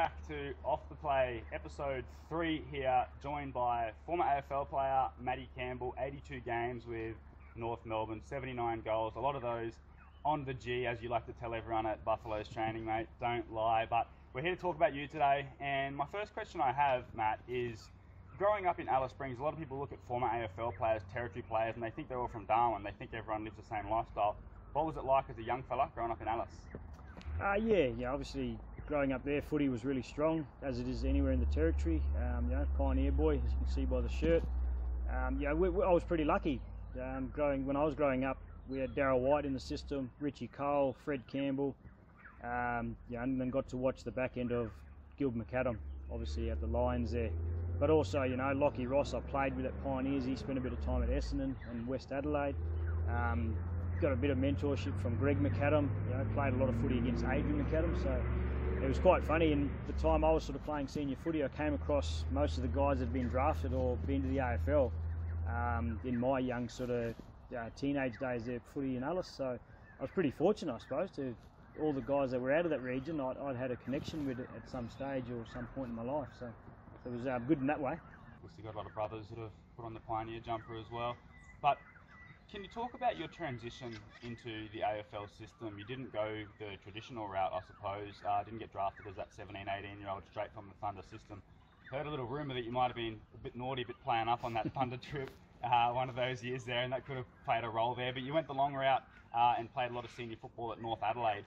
back to Off the Play, episode 3 here, joined by former AFL player Matt Campbell, 82 games with North Melbourne, 79 goals, a lot of those on the G, as you like to tell everyone at Buffalo's training, mate, don't lie. But we're here to talk about you today, and my first question I have, Matt, is growing up in Alice Springs, a lot of people look at former AFL players, territory players, and they think they're all from Darwin. They think everyone lives the same lifestyle. What was it like as a young fella growing up in Alice? Yeah, obviously growing up there, footy was really strong, as it is anywhere in the territory. Pioneer boy, as you can see by the shirt. I was pretty lucky. When I was growing up, we had Darryl White in the system, Richie Cole, Fred Campbell, and then got to watch the back end of Gil McAdam, obviously at the Lions there. But also, Lockie Ross, I played with at Pioneers. He spent a bit of time at Essendon and West Adelaide. Got a bit of mentorship from Greg McAdam. Played a lot of footy against Adrian McAdam, so it was quite funny. And the time I was sort of playing senior footy, I came across most of the guys that had been drafted or been to the AFL in my young sort of teenage days there, footy in Alice. So I was pretty fortunate, I suppose, to all the guys that were out of that region. I'd had a connection with it at some stage or some point in my life. So it was good in that way. Obviously got a lot of brothers that have put on the Pioneer jumper as well. But can you talk about your transition into the AFL system? You didn't go the traditional route, I suppose. Didn't get drafted as that 17, 18-year-old straight from the Thunder system. Heard a little rumour that you might have been a bit naughty, a bit playing up on that Thunder trip one of those years there, and that could have played a role there. But you went the long route and played a lot of senior football at North Adelaide.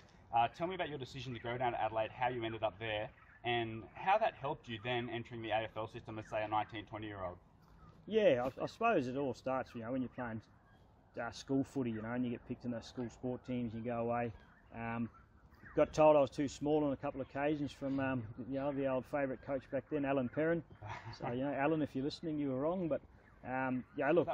Tell me about your decision to go down to Adelaide, how you ended up there, and how that helped you then entering the AFL system as, say, a 19, 20-year-old. Yeah, I suppose it all starts, when you're playing school footy, and you get picked in those school sport teams, you go away. Got told I was too small on a couple of occasions from the old favourite coach back then, Alan Perrin. So Alan, if you're listening, you were wrong. But look,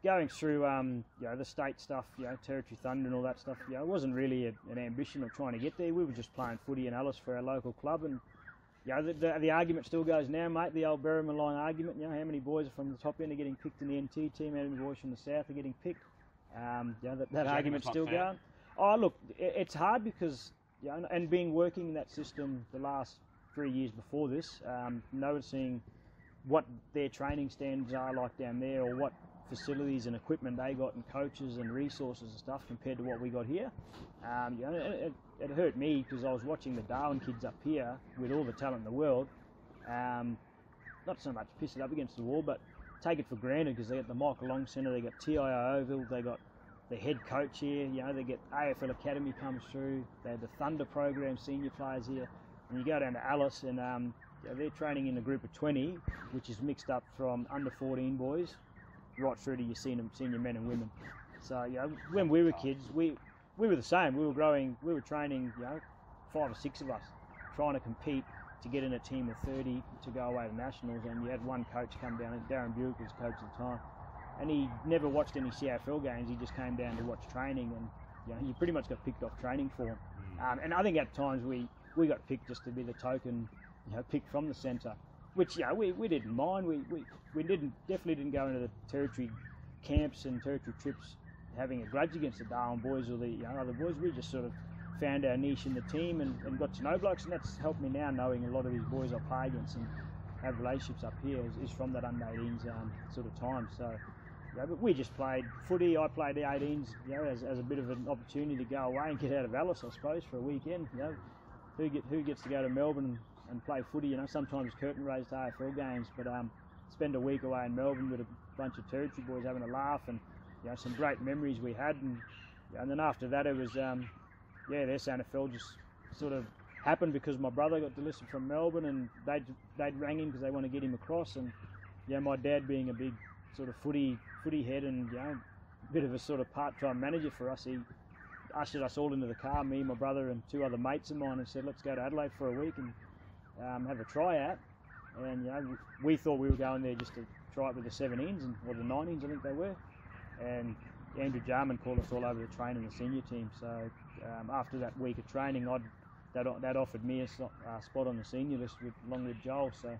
going through the state stuff, Territory Thunder and all that stuff, it wasn't really an ambition of trying to get there. We were just playing footy in Alice for our local club, and the argument still goes now, mate. The old Berriman line argument. How many boys from the top end are getting picked in the NT team? How many boys from the south are getting picked? That argument's still going. Oh, look, it's hard because, and being working in that system the last 3 years before this, noticing what their training standards are like down there, or what facilities and equipment they got and coaches and resources and stuff compared to what we got here. It hurt me because I was watching the Darwin kids up here with all the talent in the world. Not so much piss it up against the wall, but take it for granted because they got the Michael Long Centre, they got TIO Oval, they got the head coach here, they get AFL Academy comes through, they have the Thunder program, senior players here, and you go down to Alice and they're training in a group of 20, which is mixed up from under 14 boys right through to your senior men and women. So when we were kids, we were the same. We were training 5 or 6 of us trying to compete to get in a team of 30 to go away to nationals, and you had one coach come down, and Darren Buick was coach at the time, and he never watched any CAFL games. He just came down to watch training, and you pretty much got picked off training for him. And I think at times we got picked just to be the token pick from the centre, which we didn't mind. We definitely didn't go into the territory camps and territory trips having a grudge against the Darwin boys or the other boys. We just sort of found our niche in the team and got to know blokes, and that's helped me now, knowing a lot of these boys I play against and have relationships up here is from that under 18s sort of time. So but we just played footy. I played the 18s as a bit of an opportunity to go away and get out of Alice, I suppose, for a weekend. Who gets to go to Melbourne and play footy? Sometimes curtain raised AFL games, but spend a week away in Melbourne with a bunch of territory boys having a laugh, and some great memories we had, and then after that it was this NFL just sort of happened because my brother got delisted from Melbourne, and they'd rang him because they want to get him across, and my dad being a big sort of footy head and a bit of a sort of part-time manager for us, he ushered us all into the car, me, my brother and 2 other mates of mine, and said, let's go to Adelaide for a week and have a tryout. And we thought we were going there just to try it with the 17s or the 19s, I think they were. And Andrew Jarman called us all over to train in the senior team. So after that week of training, that offered me a spot on the senior list along with Joel. So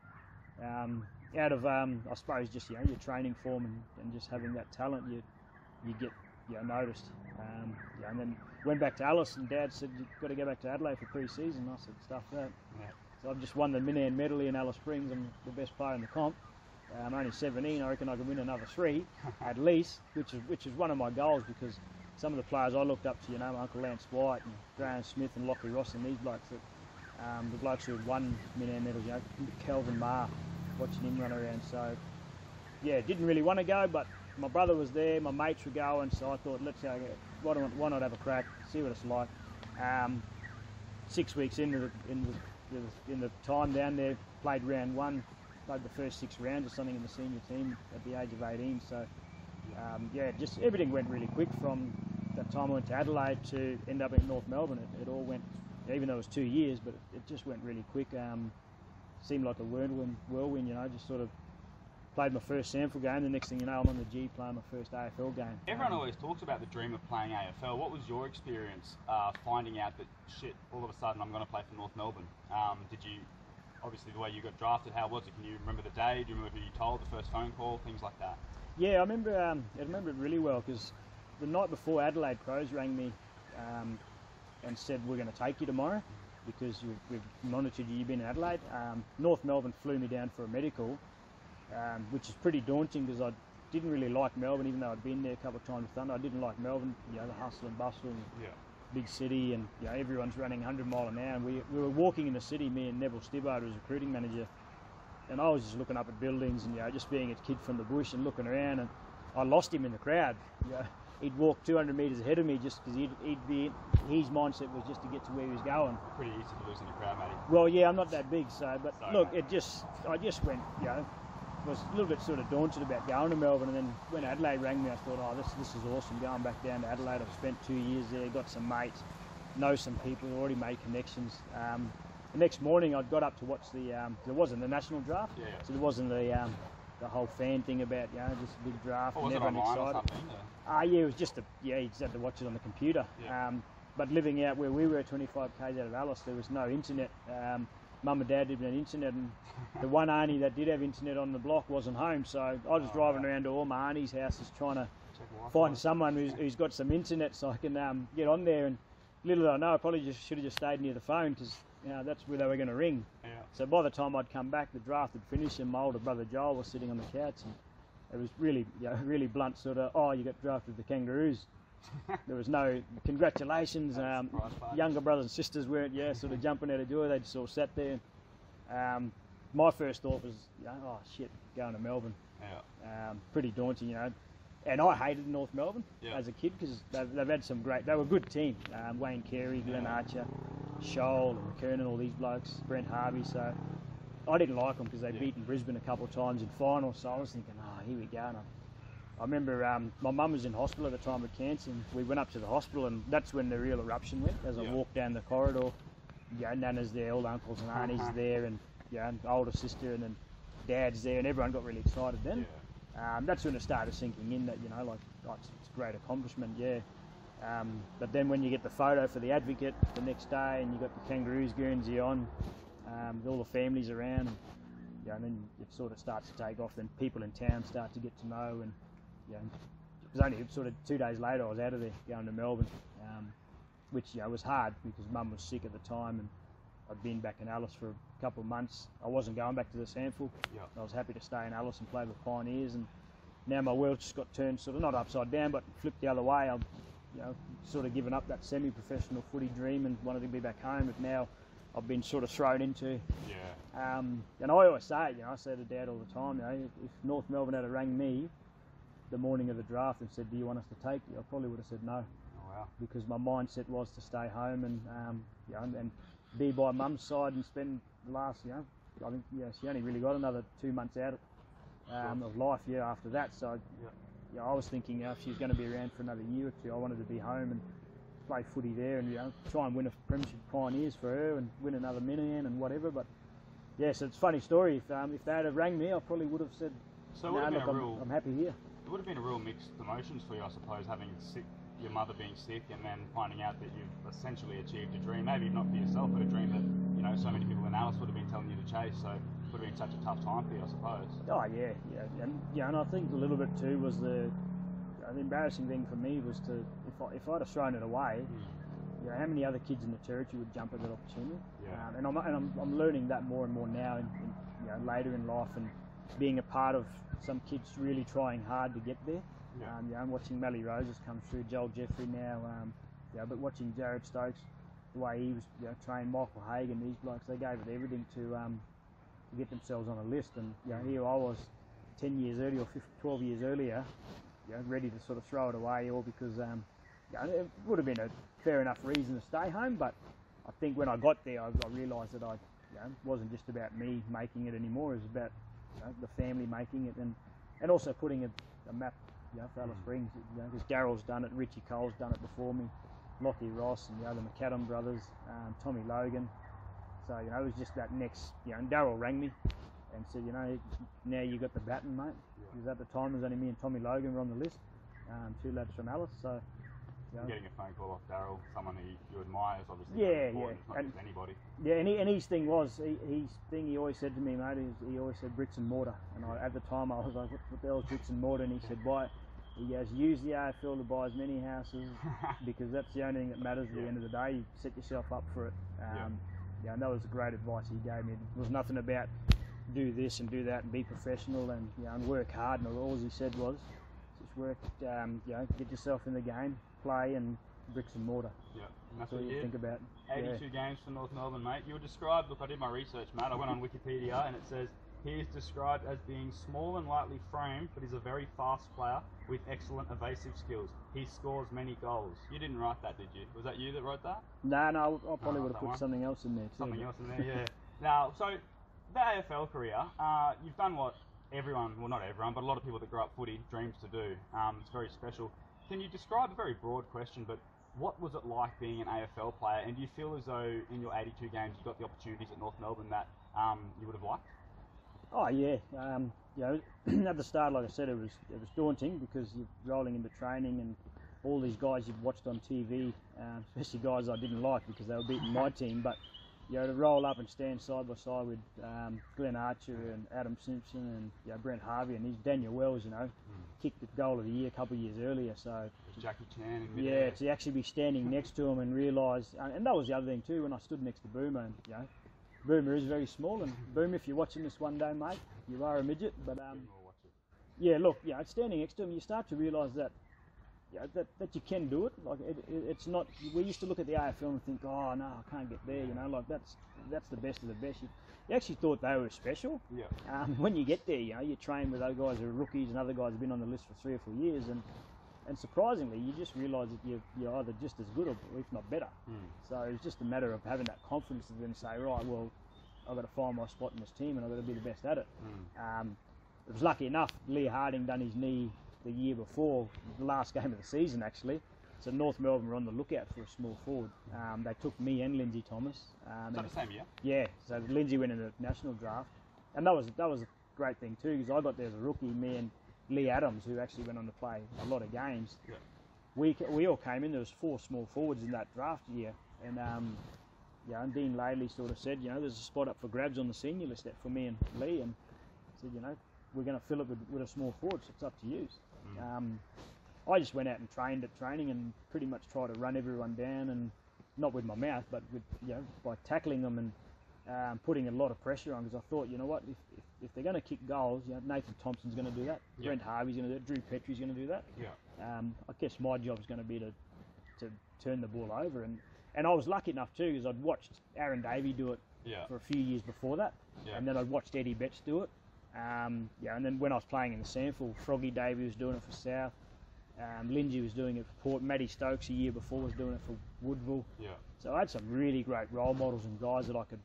out of I suppose just your training form and just having that talent, you get noticed. And then went back to Alice, and Dad said, you've got to go back to Adelaide for pre-season. I said, stuff that. Yeah. So I've just won the Minnan medal in Alice Springs. I'm the best player in the comp. I'm only 17. I reckon I can win another 3 at least, which is one of my goals, because some of the players I looked up to, Uncle Lance White and Graham Smith and Lockie Ross and these blokes, the blokes who had won Minnan medals, Kelvin Marr, watching him run around. So yeah, didn't really want to go, but my brother was there, my mates were going, so I thought, why not have a crack, see what it's like. 6 weeks in the time down there, played round 1, played the first 6 rounds or something in the senior team at the age of 18. So yeah, just everything went really quick from that time I went to Adelaide to end up in North Melbourne. It all went, even though it was 2 years, but it just went really quick. Seemed like a whirlwind, just sort of played my first sample game. The next thing you know, I'm on the G playing my first AFL game. Everyone always talks about the dream of playing AFL. What was your experience finding out that, shit, all of a sudden I'm going to play for North Melbourne? Did you, obviously the way you got drafted, how was it? Can you remember the day? Do you remember who you told, the first phone call, things like that? Yeah, I remember it really well, because the night before, Adelaide Crows rang me and said, we're going to take you tomorrow because we've monitored you, you've been in Adelaide. North Melbourne flew me down for a medical, which is pretty daunting, because I didn't really like Melbourne, even though I'd been there a couple of times with Thunder. I didn't like Melbourne, the hustle and bustle, and big city, and everyone's running 100 mile an hour. And we were walking in the city, me and Neville Stibbard, who was recruiting manager, and I was just looking up at buildings and just being a kid from the bush and looking around, and I lost him in the crowd. He'd walk 200 metres ahead of me just because his mindset was just to get to where he was going. Pretty easy to lose in the crowd, matey. Well, yeah, I'm not that big, but Sorry, look, mate. I just went, was a little bit sort of daunted about going to Melbourne, and then when Adelaide rang me, I thought, oh, this is awesome, going back down to Adelaide. I've spent 2 years there, got some mates, know some people, already made connections. The next morning, I'd got up to watch there wasn't the national draft, so there wasn't the whole fan thing about, just a big draft, Or and was it everyone online excited. or something? Yeah, it was just you just had to watch it on the computer. Yeah. But living out where we were, 25 k's out of Alice, there was no internet. Mum and Dad didn't have internet, and the one auntie that did have internet on the block wasn't home, so I was driving around to all my aunties' houses trying to find someone who's got some internet so I can get on there. And little did I know, I probably should have just stayed near the phone, because that's where they were going to ring. Yeah. So by the time I'd come back, the draft had finished, and my older brother Joel was sitting on the couch, and it was really, really blunt sort of, oh, you got drafted to the Kangaroos. There was no congratulations. Younger brothers and sisters weren't, sort of jumping out of joy. They just all sat there. My first thought was, oh shit, going to Melbourne. Yeah. Pretty daunting, And I hated North Melbourne as a kid, because they've had some they were a good team. Wayne Carey, Glenn Archer, Scholl, and McKernan, all these blokes, Brent Harvey. So I didn't like them because they'd beaten Brisbane a couple of times in finals. So I was thinking, oh, here we go. And I remember my mum was in hospital at the time with cancer, and we went up to the hospital, and that's when the real eruption went. As I walked down the corridor, Nana's there, all the uncles and aunties there, and older sister, and then Dad's there, and everyone got really excited then. That's when it started sinking in that, it's a great accomplishment, but then when you get the photo for the Advocate the next day, and you got the Kangaroos Guernsey on, all the families around, and then it sort of starts to take off. Then people in town start to get to know, and it was only sort of 2 days later I was out of there going to Melbourne, which was hard because Mum was sick at the time, and I'd been back in Alice for a couple of months. I wasn't going back to the Sample. I was happy to stay in Alice and play with Pioneers, and now my world just got turned sort of not upside down, but flipped the other way. I've sort of given up that semi-professional footy dream and wanted to be back home, but now I've been sort of thrown into. And I always say, I say to Dad all the time, if North Melbourne had rang me the morning of the draft and said, do you want us to take you? I probably would have said no. Oh, wow. Because my mindset was to stay home and be by Mum's side and spend the last, I think, she only really got another 2 months out of life, after that. So, I was thinking, if she's going to be around for another year or two, I wanted to be home and play footy there, and try and win a premiership Pioneers for her and win another Minian and whatever. But so it's a funny story. If they had have rang me, I probably would have said, so I'm happy here. It would have been a real mixed emotions for you, I suppose, having your mother being sick, and then finding out that you've essentially achieved a dream, maybe not for yourself, but a dream that so many people in Alice would have been telling you to chase. So it would have been such a tough time for you, I suppose. Oh yeah, and I think a little bit too was the embarrassing thing for me was if I'd have thrown it away, how many other kids in the territory would jump at that opportunity? Yeah. And I'm learning that more and more now, later in life, and being a part of some kids really trying hard to get there. I'm watching Mally Roses come through, Joel Jeffrey now, but watching Jared Stokes, the way he was trained, Michael Hagan, these blokes, they gave it everything to get themselves on a list. And here I was 10 years earlier, or 12 years earlier, ready to sort of throw it away, all because it would have been a fair enough reason to stay home. But I think when I got there, I realised that it wasn't just about me making it anymore. It was about the family making it, and also putting a map for Alice Springs. Because Daryl's done it, Richie Cole's done it before me, Lockie Ross and the other McAdam brothers, Tommy Logan. So it was just that next. And Daryl rang me and said, now you got the baton, mate. Because at the time it was only me and Tommy Logan were on the list, 2 lads from Alice. So getting a phone call off Daryl, someone who you admire, is obviously important. It's not just anybody. Yeah, and his thing was, he always said to me, mate, he always said bricks and mortar. And at the time I was like, what the hell is bricks and mortar? And he said, he goes, use the AFL to buy as many houses, because that's the only thing that matters at the end of the day. You set yourself up for it. And that was great advice he gave me. It was nothing about do this and do that and be professional and work hard. And all he said was just work, get yourself in the game, play, and bricks and mortar. Yeah, and that's what you think about. 82 games for North Melbourne, mate. You were described, look, I did my research, Matt. I went on Wikipedia and it says he is described as being small and lightly framed, but is a very fast player with excellent evasive skills. He scores many goals. You didn't write that, did you? Was that you that wrote that? No, I probably would have put something else in there too. Something else in there, yeah. Now, so the AFL career, you've done what everyone, well not everyone, but a lot of people that grow up footy dreams to do. It's very special. Can you describe, a very broad question, but what was it like being an AFL player, and do you feel as though in your 82 games you got the opportunities at North Melbourne that you would have liked? Oh yeah, at the start, like I said, it was daunting because you're rolling into training and all these guys you've watched on TV, especially guys I didn't like because they were beating my team, but to roll up and stand side by side with Glenn Archer and Adam Simpson and Brent Harvey and Daniel Wells, kicked the goal of the year a couple of years earlier. So Jackie Chan in mid-air. To actually be standing next to him and realise, and that was the other thing too, when I stood next to Boomer, and Boomer is very small, and Boomer, if you're watching this one day, mate, you are a midget, but look, standing next to him, you start to realise that that you can do it. Like it's not. We used to look at the AFL and think, oh no, I can't get there. Like that's the best of the best. You actually thought they were special. Yeah. When you get there, you train with those guys who are rookies and other guys who've been on the list for 3 or 4 years, and surprisingly, you just realise that you're either just as good or if not better. So it's just a matter of having that confidence to then say, right, well, I've got to find my spot in this team and I've got to be the best at it. It was lucky enough, Lee Harding done his knee the year before, the last game of the season actually. So North Melbourne were on the lookout for a small forward. They took me and Lindsay Thomas. Is that the same year? Yeah, so Lindsay went in the national draft. And that was a great thing too, because I got there as a rookie, me and Lee Adams, who actually went on to play a lot of games. Yeah. We all came in, there was 4 small forwards in that draft year. And and Dean Laidley sort of said, there's a spot up for grabs on the senior list for me and Lee, and said, we're going to fill it with a small forward, so it's up to you. I just went out and trained at training and pretty much tried to run everyone down, and not with my mouth, but with by tackling them and putting a lot of pressure on, because I thought, what, if they're going to kick goals, Nathan Thompson's going to do that, Brent Harvey's going to do it, Drew Petrie's going to do that. I guess my job's going to be to turn the ball over, and I was lucky enough too, because I'd watched Aaron Davey do it for a few years before that, and then I'd watched Eddie Betts do it. And then when I was playing in the Sandford, Froggy Davey was doing it for South. Lindsay was doing it for Port. Matty Stokes a year before was doing it for Woodville. So I had some really great role models and guys that I could,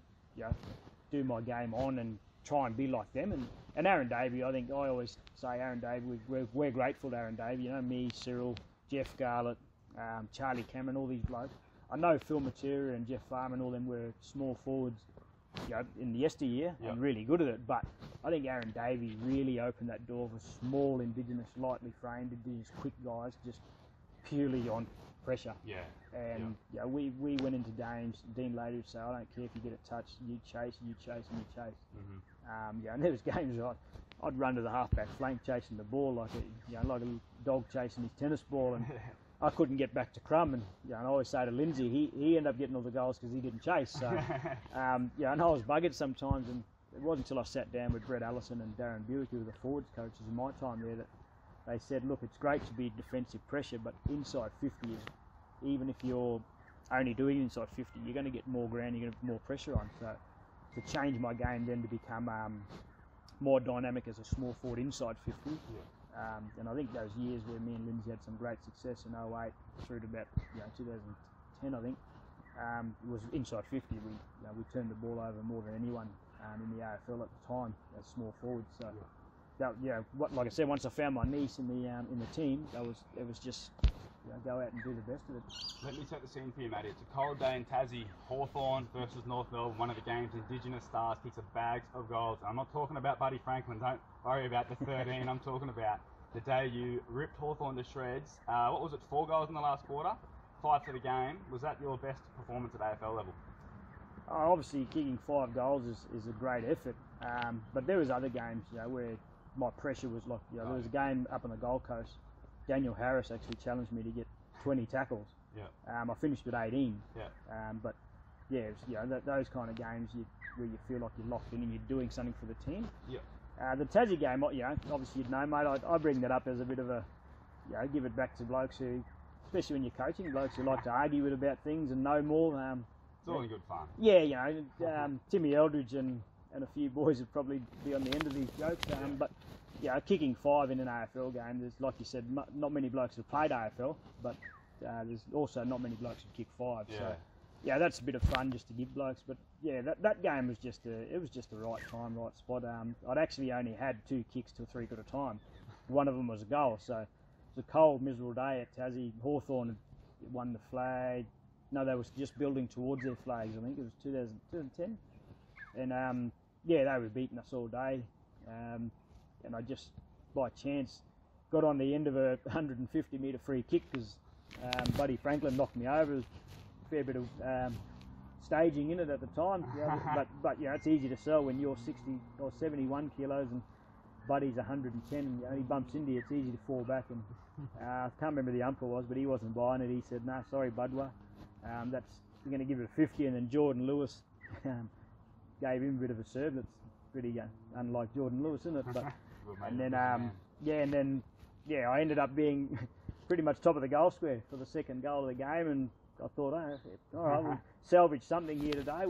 do my game on and try and be like them. And Aaron Davey, I think I always say Aaron Davey, we're grateful to Aaron Davey. Me, Cyril, Jeff Garlett, Charlie Cameron, all these blokes. I know Phil Matera and Jeff Farmer and all them were small forwards, in the yesteryear and really good at it, but I think Aaron Davey really opened that door for small, Indigenous, lightly framed, Indigenous, quick guys, just purely on pressure. We went into games. Dean Laidley would say, I don't care if you get a touch, you chase, and you chase. And there was games I'd run to the halfback flank chasing the ball like a dog chasing his tennis ball, and I couldn't get back to Crumb, and and I always say to Lindsay, he ended up getting all the goals because he didn't chase. So and I was buggered sometimes, and it wasn't until I sat down with Brett Allison and Darren Buick, who were the forwards coaches in my time there, that they said, look, it's great to be defensive pressure, but inside 50 is, even if you're only doing inside 50, you're going to get more ground, you're going to have more pressure on. So to change my game then to become more dynamic as a small forward inside 50. And I think those years where me and Lindsay had some great success in 08 through to about 2010, I think, it was inside 50. We turned the ball over more than anyone in the AFL at the time as small forwards. So like I said, once I found my niche in the team, it was just go out and do the best of it. Let me set the scene for you, Matty. It's a cold day in Tassie. Hawthorn versus North Melbourne, one of the game's Indigenous stars, kicks a bags of goals. I'm not talking about Buddy Franklin. Don't worry about the 13. I'm talking about the day you ripped Hawthorn to shreds. What was it, 4 goals in the last quarter? 5 for the game. Was that your best performance at AFL level? Obviously, kicking 5 goals is a great effort. But there was other games, where my pressure was like, there was a game up on the Gold Coast. Daniel Harris actually challenged me to get 20 tackles. I finished with 18. But those kind of games where you feel like you're locked in and you're doing something for the team. The Tassie game, obviously you'd know, mate. I bring that up as a bit of a, give it back to blokes who, especially when you're coaching, blokes who like to argue with about things and know more. It's all in good fun. Timmy Eldridge and a few boys would probably be on the end of these jokes. But kicking 5 in an AFL game, there's, like you said, not many blokes have played AFL, but there's also not many blokes who kick 5. So that's a bit of fun just to give blokes. But that game was just the right time, right spot. I'd actually only had 2 kicks till 3 at a time. One of them was a goal. So it was a cold, miserable day at Tassie. Hawthorn had won the flag. No, they was just building towards their flags. I think it was 2010. And they were beating us all day. And I just, by chance, got on the end of a 150-metre free kick because Buddy Franklin knocked me over. There was a fair bit of staging in it at the time. But it's easy to sell when you're 60 or 71 kilos and Buddy's 110 and he bumps into you. It's easy to fall back. And I can't remember who the umpire was, but he wasn't buying it. He said, "No, sorry, Budwa. We're going to give it a 50." And then Jordan Lewis gave him a bit of a serve. That's pretty unlike Jordan Lewis, isn't it? But and then I ended up being pretty much top of the goal square for the second goal of the game, and I thought, all right, we'll salvage something here today.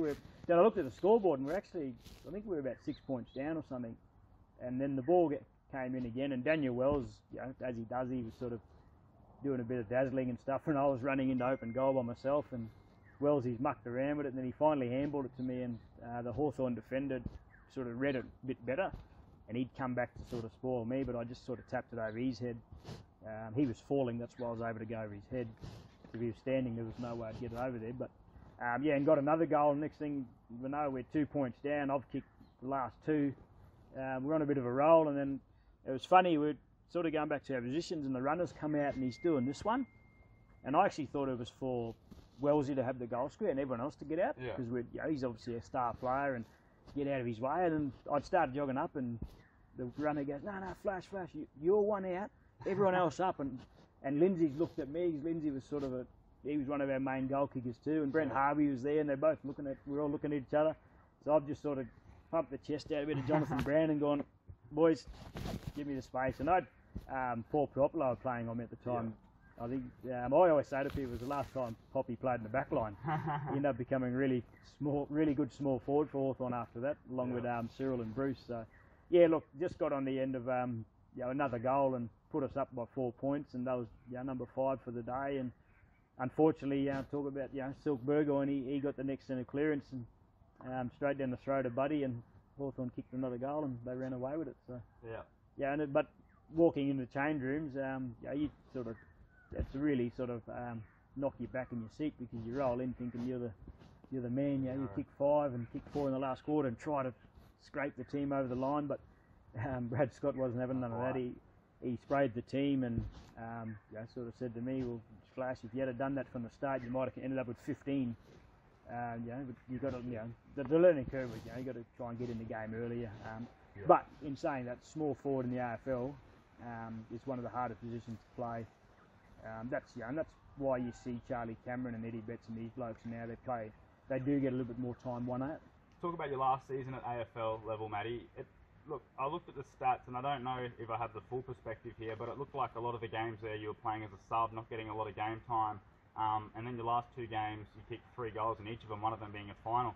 Then I looked at the scoreboard, and I think we were about 6 points down or something. And then the ball came in again, and Daniel Wells, as he does, he was sort of doing a bit of dazzling and stuff, and I was running into open goal by myself, and Wells, he's mucked around with it, and then he finally handballed it to me, and the Hawthorn defender sort of read it a bit better, and he'd come back to sort of spoil me, but I just sort of tapped it over his head. He was falling, that's why I was able to go over his head. If he was standing, there was no way I'd get it over there. But and got another goal. Next thing we know, we're 2 points down. I've kicked the last 2. We're on a bit of a roll, and then it was funny. We're sort of going back to our positions, and the runner's come out, and he's doing this one. And I actually thought it was for Wellesley to have the goal square and everyone else to get out, because he's obviously a star player and get out of his way. And then I'd started jogging up, and the runner goes, no, flash, you're one out, everyone else up. And Lindsay's looked at me. Lindsay was he was one of our main goal kickers too, and Brent Harvey was there, and we're all looking at each other. So I've just sort of pumped the chest out a bit of Jonathan Brown and gone, boys, give me the space. And Paul Propolo were playing on me at the time. I think I always say to people, it was the last time Poppy played in the back line. He ended up becoming really good small forward for Hawthorn after that, along with Cyril and Bruce. So just got on the end of another goal and put us up by 4 points, and that was number 5 for the day. And unfortunately, talk about Silk Burgoyne, he got the next centre clearance and straight down the throat of Buddy, and Hawthorn kicked another goal and they ran away with it. So but walking into change rooms, you sort of, it's really sort of knock you back in your seat, because you roll in thinking you're the man. You kick 5 and kick 4 in the last quarter and try to scrape the team over the line, but Brad Scott wasn't having none of that. He sprayed the team and sort of said to me, well, Flash, if you had done that from the start, you might have ended up with 15. But you've got to, the learning curve was, you got to try and get in the game earlier. But in saying that, small forward in the AFL, It's one of the hardest positions to play. That's why you see Charlie Cameron and Eddie Betts and these blokes now. They do get a little bit more time 1-8. Talk about your last season at AFL level, Matty. Look, I looked at the stats, and I don't know if I have the full perspective here, but it looked like a lot of the games there you were playing as a sub, not getting a lot of game time. And then your last 2 games, you kicked 3 goals in each of them, one of them being a final.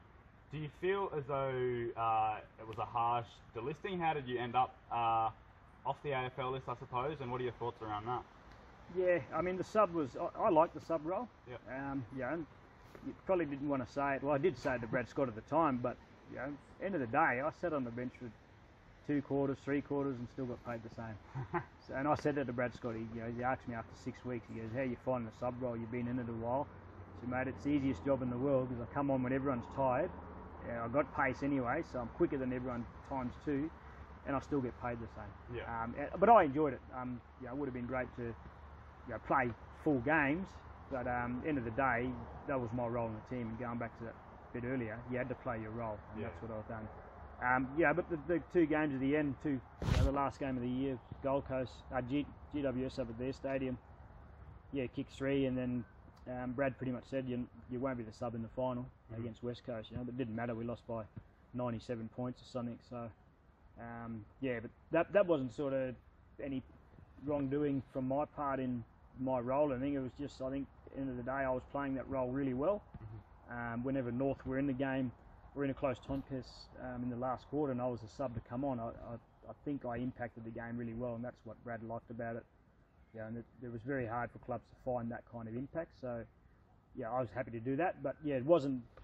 Do you feel as though it was a harsh delisting? How did you end up off the AFL list, I suppose, and what are your thoughts around that? Yeah, I mean, the sub was... I liked the sub role. Yep. Yeah, and you probably didn't want to say it. Well, I did say it to Brad Scott at the time, but, end of the day, I sat on the bench for 2 quarters, 3 quarters, and still got paid the same. And I said that to Brad Scott. He asked me after 6 weeks, he goes, how you finding the sub role? You've been in it a while. I said, mate, it's the easiest job in the world because I come on when everyone's tired. I got pace anyway, so I'm quicker than everyone times 2, and I still get paid the same. Yeah. But I enjoyed it. It would have been great to play full games, but end of the day, that was my role in the team. And going back to that bit earlier, you had to play your role, and that's what I've done. But the 2 games at the end, the last game of the year, Gold Coast, GWS up at their stadium, kicked 3, and then Brad pretty much said you won't be the sub in the final against West Coast. But it didn't matter. We lost by 97 points or something. So but that wasn't sort of any wrongdoing from my part in my role. I think it was just, at the end of the day, I was playing that role really well. Whenever North were in the game, we're in a close contest in the last quarter, and I was a sub to come on. I think I impacted the game really well, and that's what Brad liked about it. And it was very hard for clubs to find that kind of impact. So, I was happy to do that. But it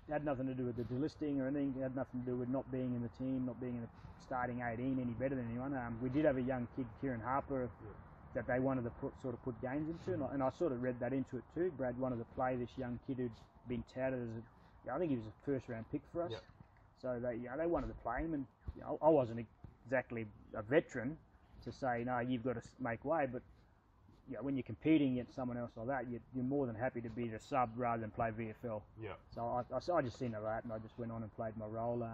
had nothing to do with the delisting or anything. It had nothing to do with not being in the team, not being in the starting 18 any better than anyone. We did have a young kid, Kieran Harper, that they wanted to put games into, and I sort of read that into it too. Brad wanted to play this young kid who'd been touted as I think he was a first-round pick for us. Yep. So they wanted to play him, and I wasn't exactly a veteran to say no, you've got to make way. But when you're competing against someone else like that, you're more than happy to be the sub rather than play VFL. Yeah. So I just seen that, and I just went on and played my role.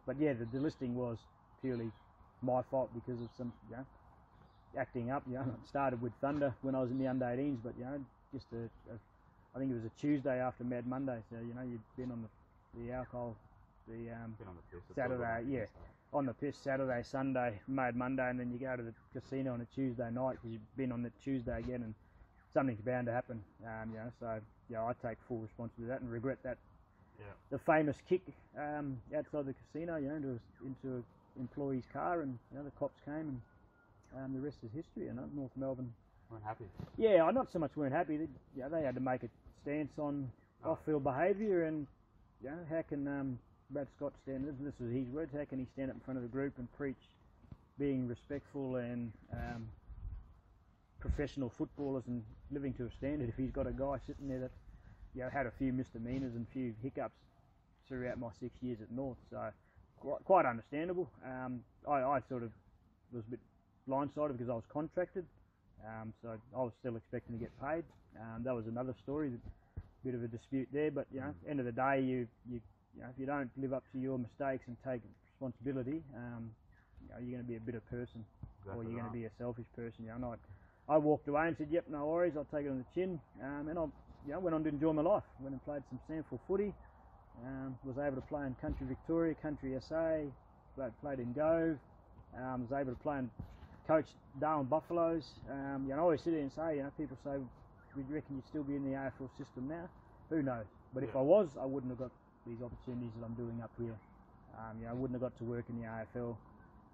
But the delisting was purely my fault because of some acting up. It started with Thunder when I was in the under-18s, but just I think it was a Tuesday after Mad Monday, so you'd been on the alcohol, been on the piss Saturday, on the piss Saturday, Sunday, Mad Monday, and then you go to the casino on a Tuesday night because you've been on the Tuesday again, and something's bound to happen. So I take full responsibility for that and regret that. Yeah. The famous kick outside the casino, into an employee's car, and the cops came, and the rest is history. North Melbourne weren't happy. Yeah, not so much weren't happy. They had to make a stance on off-field behaviour, and how can Brad Scott stand? This was his words. How can he stand up in front of the group and preach being respectful and professional footballers and living to a standard if he's got a guy sitting there that had a few misdemeanours and a few hiccups throughout my 6 years at North? So quite understandable. I sort of was a bit blindsided because I was contracted. So I was still expecting to get paid. That was another story, a bit of a dispute there. But end of the day, if you don't live up to your mistakes and take responsibility, you're going to be a bitter person, or you're going to be a selfish person. And I walked away and said, "Yep, no worries, I'll take it on the chin." And I went on to enjoy my life. Went and played some Sanford footy. Was able to play in Country Victoria, Country SA. Played in Gove. Was able to play and coach Darwin Buffaloes. I always sit there and say, people say, "We reckon you'd still be in the AFL system now?" Who knows? But if I was, I wouldn't have got these opportunities that I'm doing up here. I wouldn't have got to work in the AFL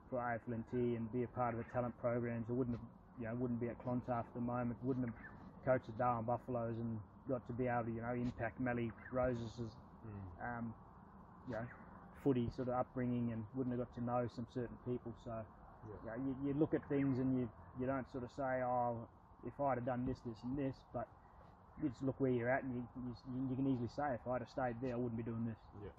for AFL&T and be a part of the talent programs. I wouldn't have, wouldn't be at Clontarf at the moment. Wouldn't have coached the Darwin Buffaloes and got to be able to, impact Mally Rose's, footy sort of upbringing, and wouldn't have got to know some certain people. So, you look at things and you don't sort of say, "Oh, if I'd have done this, this, and this," but you just look where you're at, and you can easily say, "If I'd have stayed there, I wouldn't be doing this." Yeah.